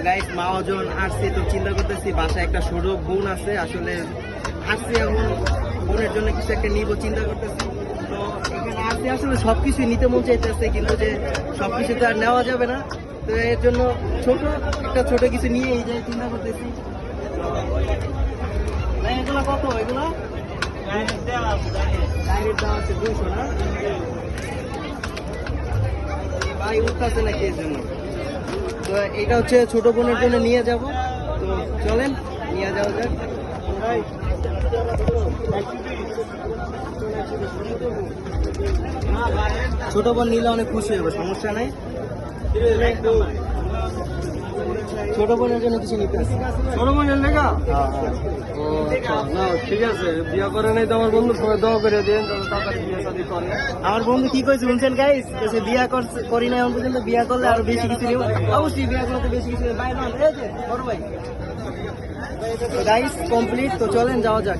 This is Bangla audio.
গাইস মহাজন আসছে, তো চিন্তা করতেছি বাসায় একটা ছোট বোন আছে, আসলে আসছে এখন বোনের জন্য কিছু একটা নিব চিন্তা করতেছি। তো এখানে আসছে আসলে সবকিছু নিতে মন চাইতেছে, কিন্তু যে সবকিছু তো আর নেওয়া যাবে না, তো এর জন্য ছোট কিছু নিয়ে এই যে চিন্তা করতেছি। ভাই এগুলো কত? এগুলো ডাইরেক্ট দেওয়া আছে 200 না ভাই, উঠতেছে না কি এর জন্য। তো এটা হচ্ছে ছোট বোনের জন্য নিয়ে যাব, তো চলেন নিয়ে যাওয়া যাক। ছোট বোন নিলে অনেক খুশি হবে, সমস্যা নাই। ছোট বোনের জন্য কিছু নিতে আসি। ছোট বোনের লেগা? হ্যাঁ হ্যাঁ। ও আচ্ছা, না ঠিক আছে, বিয়ে করে নাই তো আমার বন্ধুর সঙ্গে দোয়া করে দিন, তাড়াতাড়ি বিয়ে শাদী করে। আমার বন্ধু কি কইছে শুনছেন গাইস, সে বিয়া করি না এখন পর্যন্ত, বিয়া করলে আরো বেশি কিছু নিব। অবশ্যই বিয়া করলে তো বেশি কিছু নিব। ভাই না, এই যে বড় ভাই। গাইস কমপ্লিট, তো চলেন যাওয়া যাক।